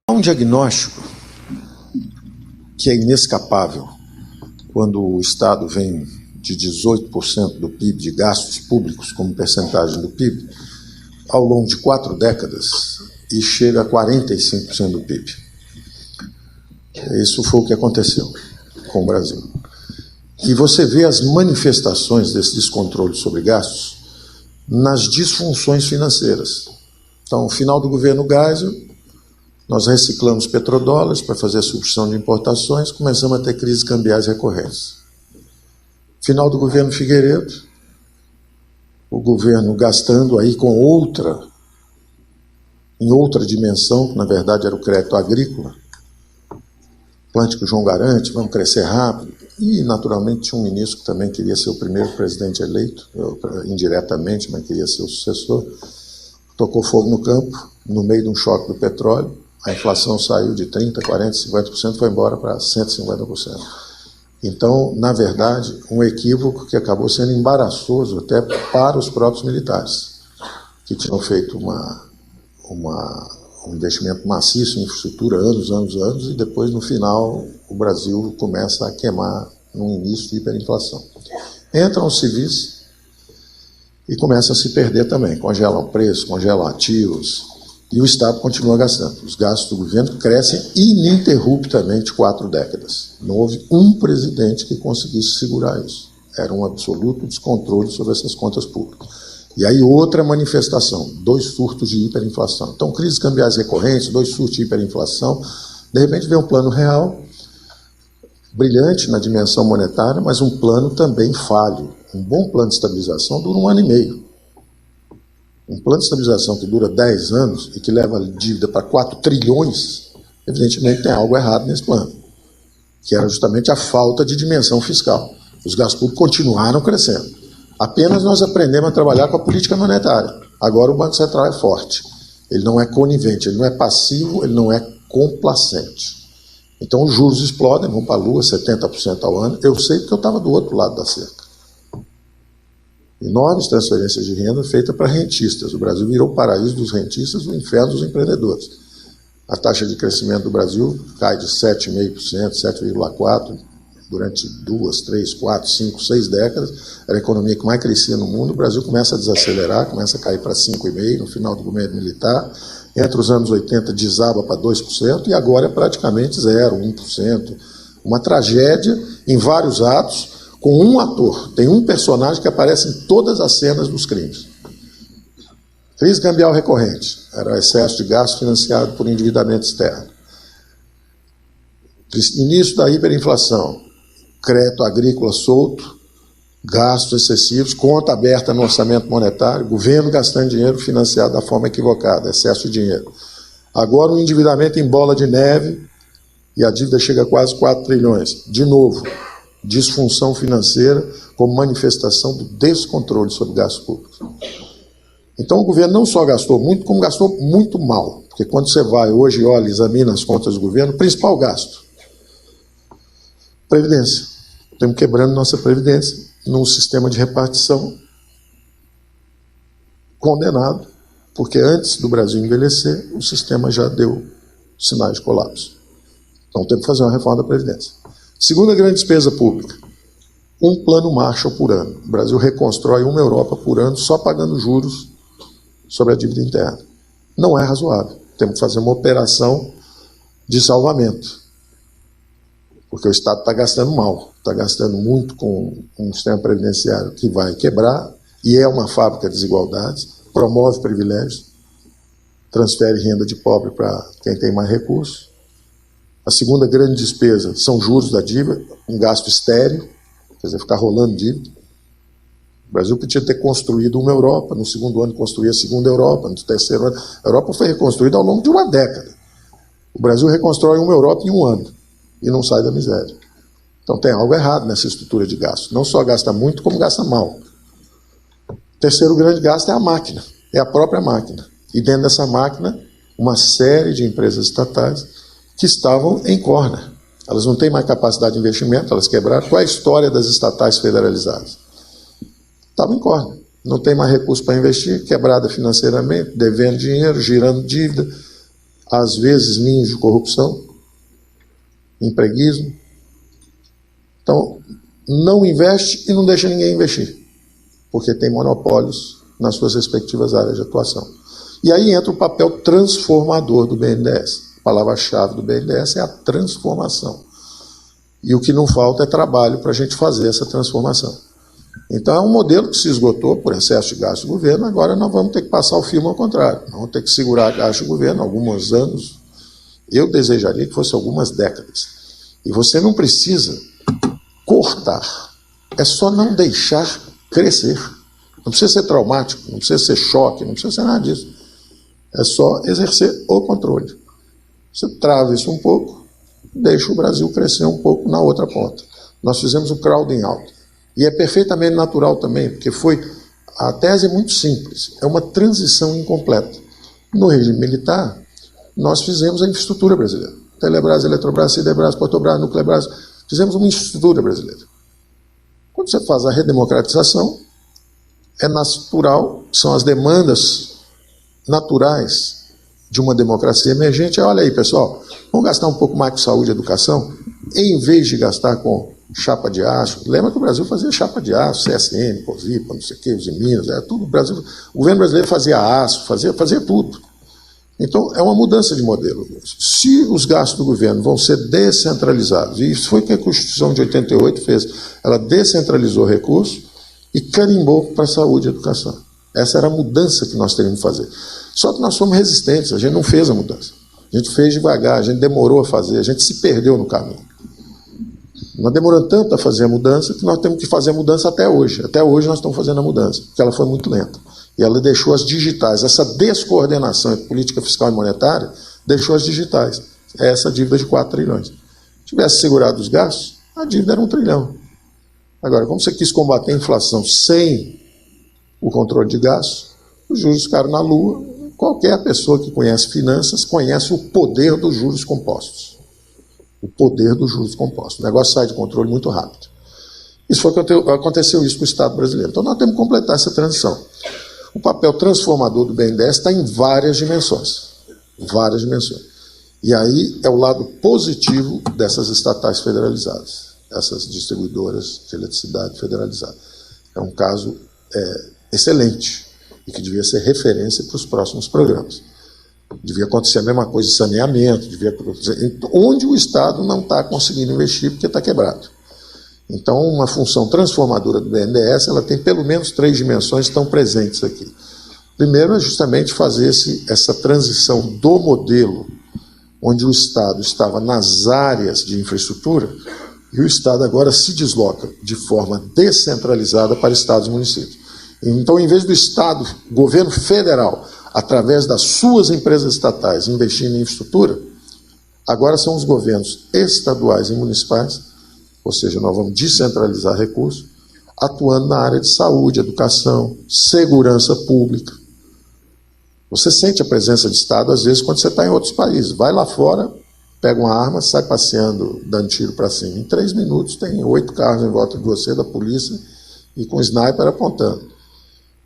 Há um diagnóstico que é inescapável quando o Estado vem de 18% do PIB, de gastos públicos como percentagem do PIB, ao longo de 4 décadas, e chega a 45% do PIB. Isso foi o que aconteceu com o Brasil. E você vê as manifestações desse descontrole sobre gastos nas disfunções financeiras. Então, no final do governo Geisel, nós reciclamos petrodólares para fazer a substituição de importações, começamos a ter crises cambiais recorrentes. Final do governo Figueiredo, o governo gastando aí com em outra dimensão, que na verdade era o crédito agrícola, Plântico João Garante, vamos crescer rápido, e naturalmente tinha um ministro que também queria ser o primeiro presidente eleito, indiretamente, mas queria ser o sucessor, tocou fogo no campo, no meio de um choque do petróleo, a inflação saiu de 30%, 40%, 50%, foi embora para 150%. Então, na verdade, um equívoco que acabou sendo embaraçoso até para os próprios militares, que tinham feito um investimento maciço em infraestrutura anos, e depois, no final, o Brasil começa a queimar num início de hiperinflação. Entram os civis e começam a se perder também, congelam preços, congelam ativos, e o Estado continua gastando. Os gastos do governo crescem ininterruptamente 4 décadas. Não houve um presidente que conseguisse segurar isso. Era um absoluto descontrole sobre essas contas públicas. E aí outra manifestação, 2 surtos de hiperinflação. Então, crises cambiais recorrentes, 2 surtos de hiperinflação. De repente vem um plano real, brilhante na dimensão monetária, mas um plano também falho. Um bom plano de estabilização dura 1 ano e meio. Um plano de estabilização que dura 10 anos e que leva a dívida para 4 trilhões, evidentemente tem algo errado nesse plano, que era justamente a falta de dimensão fiscal. Os gastos públicos continuaram crescendo. Apenas nós aprendemos a trabalhar com a política monetária. Agora o Banco Central é forte. Ele não é conivente, ele não é passivo, ele não é complacente. Então os juros explodem, vão para a lua, 70% ao ano. Eu sei porque eu estava do outro lado da cerca. Enormes transferências de renda feitas para rentistas. O Brasil virou o paraíso dos rentistas, o inferno dos empreendedores. A taxa de crescimento do Brasil cai de 7,5%, 7,4% durante 2, 3, 4, 5, 6 décadas. Era a economia que mais crescia no mundo. O Brasil começa a desacelerar, começa a cair para 5,5% no final do governo militar. Entre os anos 80 desaba para 2% e agora é praticamente 0, 1%. Uma tragédia em vários atos, com um ator. Tem um personagem que aparece em todas as cenas dos crimes. Crise cambial recorrente. Era o excesso de gasto financiado por endividamento externo. Início da hiperinflação. Crédito agrícola solto. Gastos excessivos. Conta aberta no orçamento monetário. Governo gastando dinheiro financiado da forma equivocada. Excesso de dinheiro. Agora o endividamento em bola de neve e a dívida chega a quase 4 trilhões. De novo, disfunção financeira como manifestação do descontrole sobre gastos públicos. Então o governo não só gastou muito, como gastou muito mal. Porque quando você vai hoje e olha, examina as contas do governo, principal gasto, Previdência. Estamos quebrando nossa Previdência num sistema de repartição condenado, porque antes do Brasil envelhecer, o sistema já deu sinais de colapso. Então temos que fazer uma reforma da Previdência. Segunda grande despesa pública, um plano Marshall por ano. O Brasil reconstrói uma Europa por ano só pagando juros sobre a dívida interna. Não é razoável. Temos que fazer uma operação de salvamento. Porque o Estado está gastando mal. Está gastando muito com um sistema previdenciário que vai quebrar e é uma fábrica de desigualdades, promove privilégios, transfere renda de pobre para quem tem mais recursos. A segunda grande despesa são juros da dívida, um gasto estéril, quer dizer, ficar rolando dívida. O Brasil podia ter construído uma Europa, no segundo ano construía a segunda Europa, no terceiro ano. A Europa foi reconstruída ao longo de uma década. O Brasil reconstrói uma Europa em 1 ano e não sai da miséria. Então tem algo errado nessa estrutura de gasto. Não só gasta muito, como gasta mal. O terceiro grande gasto é a máquina, é a própria máquina. E dentro dessa máquina, uma série de empresas estatais que estavam em corda. Elas não têm mais capacidade de investimento, elas quebraram. Qual é a história das estatais federalizadas? Estavam em corda. Não tem mais recurso para investir, quebrada financeiramente, devendo dinheiro, girando dívida, às vezes ninhos de corrupção, empreguismo. Então, não investe e não deixa ninguém investir, porque tem monopólios nas suas respectivas áreas de atuação. E aí entra o papel transformador do BNDES. A palavra-chave do BNDES é a transformação. E o que não falta é trabalho para a gente fazer essa transformação. Então é um modelo que se esgotou por excesso de gasto do governo, agora nós vamos ter que passar o filme ao contrário. Nós vamos ter que segurar gasto do governo alguns anos. Eu desejaria que fosse algumas décadas. E você não precisa cortar, é só não deixar crescer. Não precisa ser traumático, não precisa ser choque, não precisa ser nada disso. É só exercer o controle. Você trava isso um pouco, deixa o Brasil crescer um pouco na outra ponta. Nós fizemos o crowding out. E é perfeitamente natural também, porque a tese é muito simples, é uma transição incompleta. No regime militar, nós fizemos a infraestrutura brasileira. Telebrás, Eletrobras, Siderbras, Portobras, Nuclebras, fizemos uma infraestrutura brasileira. Quando você faz a redemocratização, é natural, são as demandas naturais de uma democracia emergente. Olha aí, pessoal, vamos gastar um pouco mais com saúde e educação, em vez de gastar com chapa de aço. Lembra que o Brasil fazia chapa de aço, CSN, Cosipa, não sei o que, os Minas, era tudo o Brasil. O governo brasileiro fazia aço, fazia tudo. Então, é uma mudança de modelo. Se os gastos do governo vão ser descentralizados, e isso foi o que a Constituição de 88 fez, ela descentralizou recursos e carimbou para a saúde e educação. Essa era a mudança que nós teríamos que fazer. Só que nós fomos resistentes, a gente não fez a mudança. A gente fez devagar, a gente demorou a fazer, a gente se perdeu no caminho. Nós demoramos tanto a fazer a mudança que nós temos que fazer a mudança até hoje. Até hoje nós estamos fazendo a mudança, porque ela foi muito lenta. E ela deixou as digitais, essa descoordenação entre política fiscal e monetária, deixou as digitais. É essa dívida de 4 trilhões. Se tivesse segurado os gastos, a dívida era 1 trilhão. Agora, como você quis combater a inflação sem o controle de gastos, os juros ficaram na lua. Qualquer pessoa que conhece finanças conhece o poder dos juros compostos. O poder dos juros compostos. O negócio sai de controle muito rápido. Aconteceu isso com o Estado brasileiro. Então nós temos que completar essa transição. O papel transformador do BNDES está em várias dimensões. Várias dimensões. E aí é o lado positivo dessas estatais federalizadas, essas distribuidoras de eletricidade federalizadas. É um caso excelente e que devia ser referência para os próximos programas. Devia acontecer a mesma coisa em saneamento, devia acontecer onde o Estado não está conseguindo investir porque está quebrado. Então, uma função transformadora do BNDES, ela tem pelo menos 3 dimensões que estão presentes aqui. Primeiro é justamente fazer essa transição do modelo onde o Estado estava nas áreas de infraestrutura e o Estado agora se desloca de forma descentralizada para estados e municípios. Então, em vez do Estado, governo federal, através das suas empresas estatais, investindo em infraestrutura, agora são os governos estaduais e municipais, ou seja, nós vamos descentralizar recursos, atuando na área de saúde, educação, segurança pública. Você sente a presença de Estado, às vezes, quando você está em outros países. Vai lá fora, pega uma arma, sai passeando, dando tiro para cima. Em 3 minutos tem 8 carros em volta de você, da polícia, e com sniper apontando.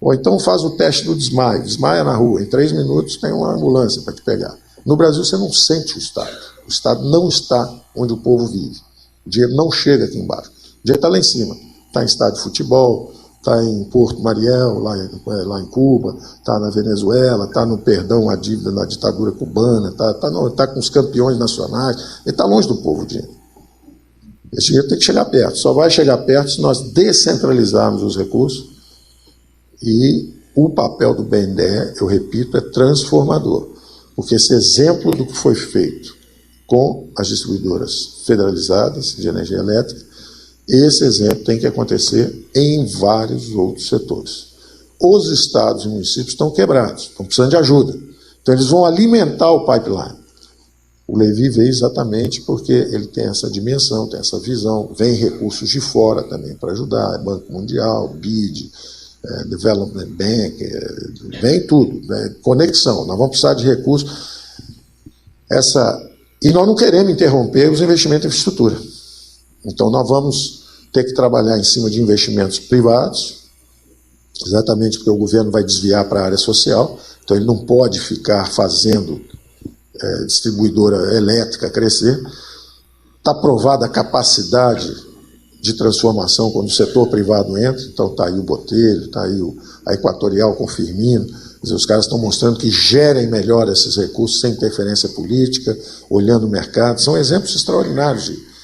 Ou então faz o teste do desmaio, desmaia na rua, em 3 minutos tem uma ambulância para te pegar. No Brasil você não sente o Estado. O Estado não está onde o povo vive. O dinheiro não chega aqui embaixo. O dinheiro está lá em cima. Está em estádio de futebol, está em Porto Mariel, lá em Cuba, está na Venezuela, está no perdão à dívida na ditadura cubana, está com os campeões nacionais. Ele está longe do povo o dinheiro. Esse dinheiro tem que chegar perto. Só vai chegar perto se nós descentralizarmos os recursos. E o papel do BNDE, eu repito, é transformador. Porque esse exemplo do que foi feito com as distribuidoras federalizadas de energia elétrica, esse exemplo tem que acontecer em vários outros setores. Os estados e municípios estão quebrados, estão precisando de ajuda. Então eles vão alimentar o pipeline. O Levi veio exatamente porque ele tem essa dimensão, tem essa visão, vem recursos de fora também para ajudar, Banco Mundial, BID, Development Bank, vem tudo, conexão, nós vamos precisar de recursos. E nós não queremos interromper os investimentos em infraestrutura. Então nós vamos ter que trabalhar em cima de investimentos privados, exatamente porque o governo vai desviar para a área social, então ele não pode ficar fazendo distribuidora elétrica crescer. Está provada a capacidade de transformação quando o setor privado entra. Então está aí o Botelho, está aí a Equatorial com o Firmino. Quer dizer, os caras estão mostrando que gerem melhor esses recursos sem interferência política, olhando o mercado. São exemplos extraordinários de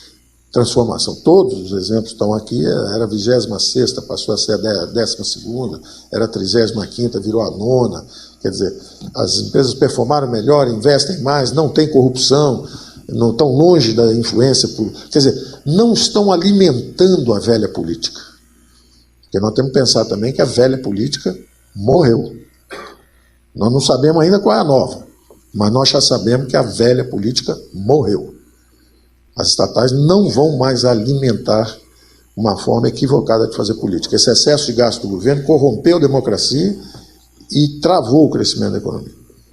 transformação. Todos os exemplos estão aqui. Era a 26ª, passou a ser a 12ª, era a 35ª, virou a 9ª. Quer dizer, as empresas performaram melhor, investem mais, não tem corrupção, não estão longe da influência. Quer dizer, não estão alimentando a velha política. Porque nós temos que pensar também que a velha política morreu. Nós não sabemos ainda qual é a nova, mas nós já sabemos que a velha política morreu. As estatais não vão mais alimentar uma forma equivocada de fazer política. Esse excesso de gasto do governo corrompeu a democracia e travou o crescimento da economia.